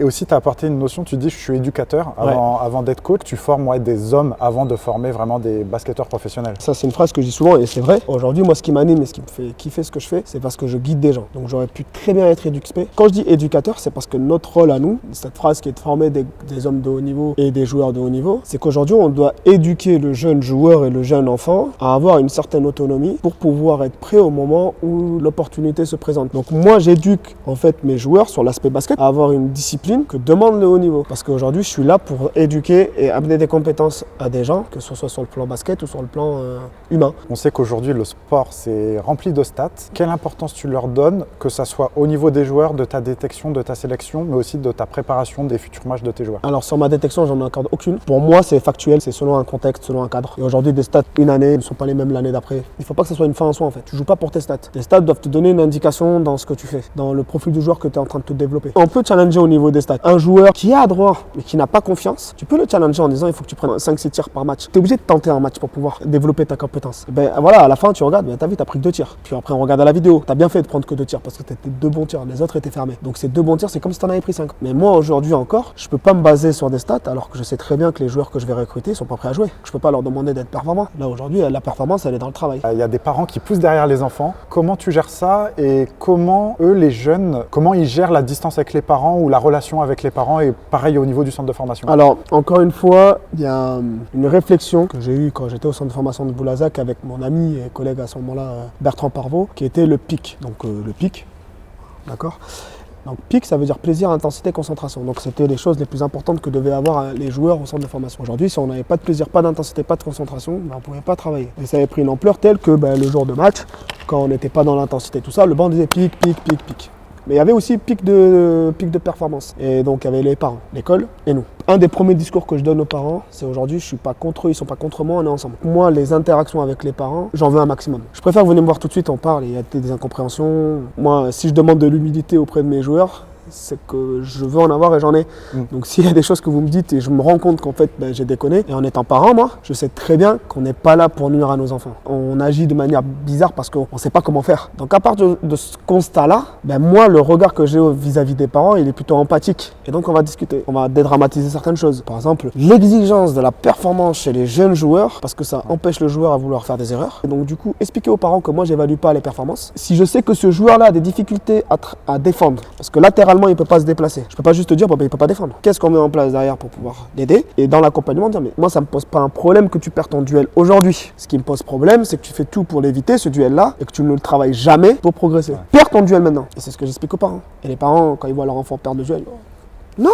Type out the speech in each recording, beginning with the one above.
aussi, tu as apporté une notion, tu dis je suis éducateur avant d'être coach. Tu formes des hommes avant de former vraiment des basketteurs professionnels. Ça, c'est une phrase que je dis souvent et c'est vrai. Aujourd'hui, moi, ce qui m'anime et ce qui me fait kiffer ce que je fais, c'est parce que je guide des gens. Donc, j'aurais pu très bien être éduxp. Quand je dis éducateur, c'est parce que notre rôle à nous, cette phrase qui est de former des hommes de haut niveau et des joueurs de haut niveau, c'est qu'aujourd'hui, on doit éduquer le jeune joueur et le jeune enfant à avoir une certaine autonomie pour pouvoir être prêt au moment où l'opportunité se présente. Donc, moi, j'éduque en fait mes joueurs sur l'aspect basket à avoir une discipline que demande le haut niveau. Parce qu'aujourd'hui, je suis là pour éduquer et amener des compétences à des gens, que ce soit sur le plan basket ou sur le plan humain. On sait qu'aujourd'hui, le sport, c'est rempli de stats. Quelle importance tu leur donnes, que ça soit au niveau des joueurs, de ta détection, de ta sélection, mais aussi de ta préparation des futurs matchs de tes joueurs? Alors, sur ma détection, j'en accorde aucune. Pour moi, c'est factuel, c'est selon un contexte, selon un cadre. Et aujourd'hui, des stats une année ne sont pas les mêmes l'année d'après. Il ne faut pas que ça soit une fin en soi, en fait. Tu joues pas pour tes stats. Tes stats doivent te donner une indication dans ce que tu fais, dans le profil du joueur que tu es en train de te développer. On peut challenger au niveau des stats. Un joueur qui est adroit, mais qui n'a pas confiance, tu peux le challenger en disant il faut que tu prennes 5-6 tirs par match. Tu es obligé de tenter un match pour pouvoir développer ta compétence. Et ben voilà, à la fin, tu regardes, t'as vu, t'as pris que 2 tirs. Puis après, on regarde à la vidéo. T'as bien fait de prendre que 2 tirs parce que t'étais 2 bons tirs. Les autres étaient fermés. Donc ces 2 bons tirs, c'est comme si t'en avais pris 5. Mais moi, aujourd'hui encore, je peux pas me baser sur des stats alors que je sais très bien que les joueurs que je vais recruter sont pas prêts à jouer. Je peux pas leur demander d'être performants. Là, aujourd'hui, la performance, elle est dans le travail. Il y a des parents qui poussent derrière les enfants. Comment tu gères ça et comment eux, les jeunes, comment ils gèrent la distance avec les parents ou la relation avec les parents et pareil au niveau du centre de formation? Alors, encore une fois, il y a une réflexion que j'ai eue quand j'étais au centre de formation de Boulazac avec mon ami et collègue à ce moment-là, Bertrand Parvot, qui était le PIC. Donc le PIC, d'accord? Donc PIC, ça veut dire plaisir, intensité, concentration. Donc c'était les choses les plus importantes que devaient avoir les joueurs au centre de formation. Aujourd'hui, si on n'avait pas de plaisir, pas d'intensité, pas de concentration, on ne pouvait pas travailler. Et ça avait pris une ampleur telle que le jour de match, quand on n'était pas dans l'intensité, tout ça, le banc disait pic, pic, pic, pic. Mais il y avait aussi pic de performance. Et donc il y avait les parents, l'école et nous. Un des premiers discours que je donne aux parents, c'est aujourd'hui, je ne suis pas contre eux, ils ne sont pas contre moi, on est ensemble. Moi, les interactions avec les parents, j'en veux un maximum. Je préfère que vous venez me voir tout de suite, on parle, il y a des incompréhensions. Moi, si je demande de l'humilité auprès de mes joueurs, c'est que je veux en avoir et j'en ai. Donc s'il y a des choses que vous me dites et je me rends compte qu'en fait j'ai déconné, et en étant parent, moi, je sais très bien qu'on n'est pas là pour nuire à nos enfants. On agit de manière bizarre parce qu'on ne sait pas comment faire. Donc à partir de ce constat-là, moi, le regard que j'ai vis-à-vis des parents, il est plutôt empathique. Et donc on va discuter, on va dédramatiser certaines choses. Par exemple, l'exigence de la performance chez les jeunes joueurs, parce que ça empêche le joueur à vouloir faire des erreurs. Et donc du coup, expliquer aux parents que moi, j'évalue pas les performances. Si je sais que ce joueur-là a des difficultés à défendre, parce que latéralement, il ne peut pas se déplacer. Je ne peux pas juste te dire, il ne peut pas défendre. Qu'est-ce qu'on met en place derrière pour pouvoir l'aider? Et dans l'accompagnement, dire, mais moi, ça ne me pose pas un problème que tu perds ton duel aujourd'hui. Ce qui me pose problème, c'est que tu fais tout pour l'éviter, ce duel-là, et que tu ne le travailles jamais pour progresser. Perds ton duel maintenant. Et c'est ce que j'explique aux parents. Et les parents, quand ils voient leur enfant perdre le duel, non.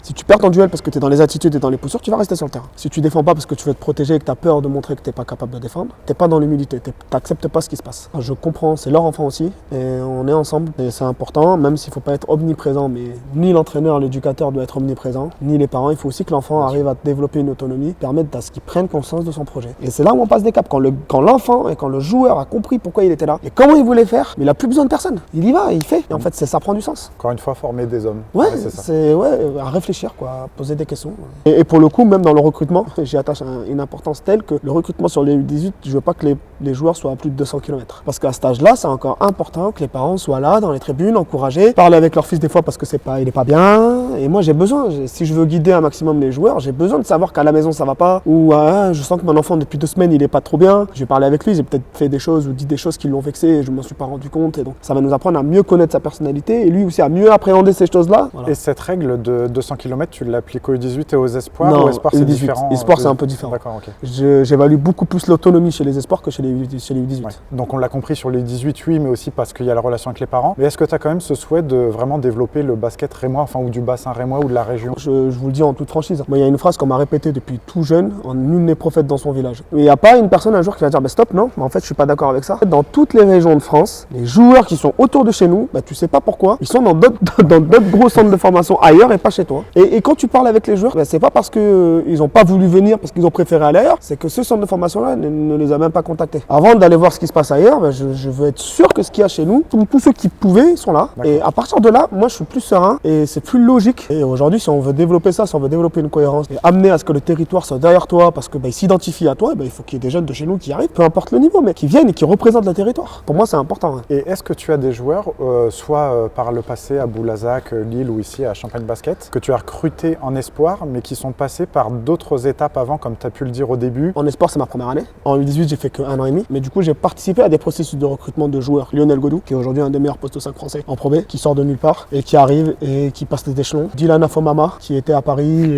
Si tu perds ton duel parce que tu es dans les attitudes et dans les postures, tu vas rester sur le terrain. Si tu défends pas parce que tu veux te protéger et que tu as peur de montrer que tu n'es pas capable de défendre, tu n'es pas dans l'humilité, tu n'acceptes pas ce qui se passe. Je comprends, c'est leur enfant aussi et on est ensemble et c'est important, même s'il ne faut pas être omniprésent, mais ni l'entraîneur, l'éducateur doit être omniprésent, ni les parents. Il faut aussi que l'enfant arrive à développer une autonomie, permettre à ce qu'il prenne conscience de son projet. Et c'est là où on passe des caps. Quand l'enfant et quand le joueur a compris pourquoi il était là et comment il voulait faire, mais il n'a plus besoin de personne. Il y va, il fait. Et en fait, ça prend du sens. Encore une fois, former des hommes. Ouais, c'est à réfléchir, quoi, à poser des questions. Et pour le coup, même dans le recrutement, j'y attache une importance telle que le recrutement sur les U18, je veux pas que les joueurs soient à plus de 200 km. Parce qu'à cet âge-là, c'est encore important que les parents soient là, dans les tribunes, encouragés, parler avec leur fils des fois parce que il est pas bien. Et moi, j'ai besoin, si je veux guider un maximum les joueurs, j'ai besoin de savoir qu'à la maison, ça va pas, ou je sens que mon enfant, depuis 2 semaines, il est pas trop bien. Je vais parler avec lui, j'ai peut-être fait des choses ou dit des choses qui l'ont vexé et je m'en suis pas rendu compte. Et donc, ça va nous apprendre à mieux connaître sa personnalité et lui aussi à mieux appréhender ces choses-là. Voilà. Et cette règle de 200 km, tu l'appliques aux U18 et aux espoirs? Non, ou espoirs, c'est différent? Espoirs, c'est un peu différent. D'accord, ok. J'évalue beaucoup plus l'autonomie chez les espoirs que chez les U18. Ouais. Donc on l'a compris sur les 18, oui, mais aussi parce qu'il y a la relation avec les parents. Mais est-ce que tu as quand même ce souhait de vraiment développer le basket rémois, enfin, ou du bassin rémois ou de la région? Je vous le dis en toute franchise. Moi, il y a une phrase qu'on m'a répétée depuis tout jeune, nul n'est prophète dans son village. Mais il n'y a pas une personne un jour qui va dire stop, non, mais en fait, je suis pas d'accord avec ça. Dans toutes les régions de France, les joueurs qui sont autour de chez nous, tu sais pas pourquoi, ils sont dans d'autres gros centres de formation ailleurs et pas chez toi. Et quand tu parles avec les joueurs, c'est pas parce qu'ils n'ont pas voulu venir, parce qu'ils ont préféré aller ailleurs, c'est que ce centre de formation-là ne les a même pas contactés. Avant d'aller voir ce qui se passe ailleurs, je veux être sûr que ce qu'il y a chez nous, tous ceux qui pouvaient sont là. Et à partir de là, moi je suis plus serein et c'est plus logique. Et aujourd'hui, si on veut développer ça, si on veut développer une cohérence et amener à ce que le territoire soit derrière toi, parce que il s'identifie à toi, il faut qu'il y ait des jeunes de chez nous qui arrivent, peu importe le niveau, mais qui viennent et qui représentent le territoire. Pour moi, c'est important. Et est-ce que tu as des joueurs, soit par le passé à Boulazac, Lille ou ici à Champagne Basket, que tu as recrutés en espoir, mais qui sont passés par d'autres étapes avant, comme tu as pu le dire au début? En espoir, c'est ma première année. En U18, j'ai fait que 1 an et demi, mais du coup, j'ai participé à des processus de recrutement de joueurs. Lionel Godou, qui est aujourd'hui un des meilleurs postes 5 français en Pro B, qui sort de nulle part et qui arrive et qui passe les échelons. Dylan Afomama, qui était à Paris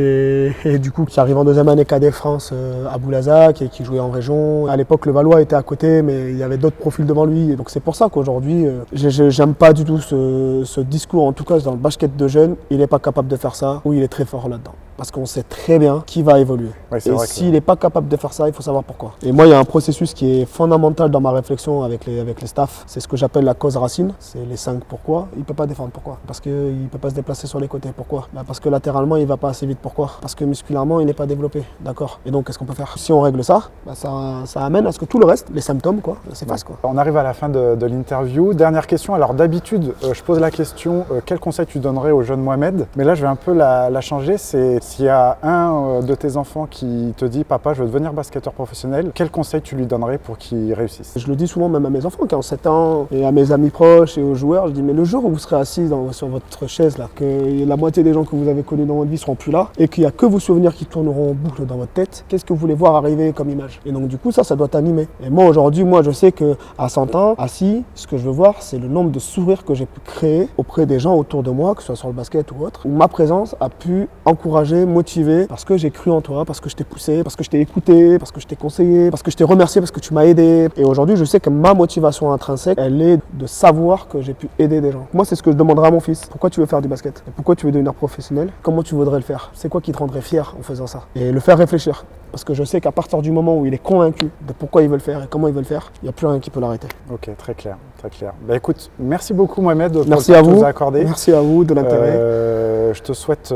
et du coup qui arrive en deuxième année cadet France à Boulazac et qui jouait en région. À l'époque, le Valois était à côté, mais il y avait d'autres profils devant lui. Et donc c'est pour ça qu'aujourd'hui, j'aime pas du tout ce discours, en tout cas dans le basket de jeunes, il n'est pas capable de faire ça ou il est très fort là-dedans. Parce qu'on sait très bien qui va évoluer. Ouais, et s'il n'est pas capable de faire ça, il faut savoir pourquoi. Et moi, il y a un processus qui est fondamental dans ma réflexion avec les staffs. C'est ce que j'appelle la cause racine. C'est les 5 pourquoi. Il ne peut pas défendre pourquoi. Parce qu'il ne peut pas se déplacer sur les côtés. Pourquoi? Parce que latéralement, il ne va pas assez vite. Pourquoi? Parce que musculairement, il n'est pas développé. D'accord. Et donc, qu'est-ce qu'on peut faire? Si on règle ça, ça amène à ce que tout le reste, les symptômes, s'effacent. On arrive à la fin de l'interview. Dernière question. Alors d'habitude, je pose la question, quel conseil tu donnerais au jeune Mohamed? Mais là, je vais un peu la changer. C'est s'il y a un de tes enfants qui te dit « Papa, je veux devenir basketteur professionnel », quel conseil tu lui donnerais pour qu'il réussisse? Je le dis souvent même à mes enfants qui ont 7 ans et à mes amis proches et aux joueurs, je dis mais le jour où vous serez assis sur votre chaise là, que la moitié des gens que vous avez connus dans votre vie seront plus là et qu'il n'y a que vos souvenirs qui tourneront en boucle dans votre tête, qu'est-ce que vous voulez voir arriver comme image? Et donc du coup ça doit t'animer. Et moi aujourd'hui, je sais qu'à 100 ans, assis, ce que je veux voir c'est le nombre de sourires que j'ai pu créer auprès des gens autour de moi, que ce soit sur le basket ou autre, où ma présence a pu encourager, motiver, parce que j'ai cru en toi, parce que je t'ai poussé, parce que je t'ai écouté, parce que je t'ai conseillé, parce que je t'ai remercié, parce que tu m'as aidé. Et aujourd'hui, je sais que ma motivation intrinsèque, elle est de savoir que j'ai pu aider des gens. Moi, c'est ce que je demanderai à mon fils. Pourquoi tu veux faire du basket? Et pourquoi tu veux devenir professionnel? Comment tu voudrais le faire? C'est quoi qui te rendrait fier en faisant ça? Et le faire réfléchir. Parce que je sais qu'à partir du moment où il est convaincu de pourquoi il veut le faire et comment il veut le faire, il n'y a plus rien qui peut l'arrêter. Ok, très clair, très clair. Écoute, merci beaucoup Mohamed pour merci le temps à que tu vous. nous as accordé. Merci à vous de l'intérêt. Je te souhaite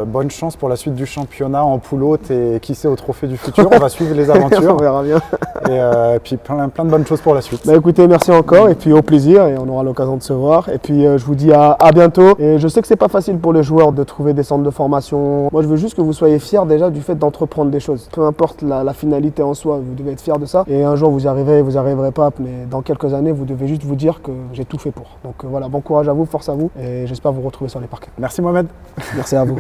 bonne chance pour la suite du championnat en poule haute et qui sait au trophée du futur. On va suivre les aventures. On verra bien. Et puis plein de bonnes choses pour la suite. Écoutez, merci encore et puis au plaisir et on aura l'occasion de se voir. Et puis je vous dis à bientôt. Et je sais que c'est pas facile pour les joueurs de trouver des centres de formation. Moi je veux juste que vous soyez fiers déjà du fait d'entreprendre des choses. Peu importe la finalité en soi, vous devez être fiers de ça. Et un jour vous y arriverez, vous n'y arriverez pas, mais dans quelques années vous devez juste vous dire que j'ai tout fait pour. Donc voilà, bon courage à vous, force à vous et j'espère vous retrouver sur les parquets. Merci Mohamed. Merci à vous.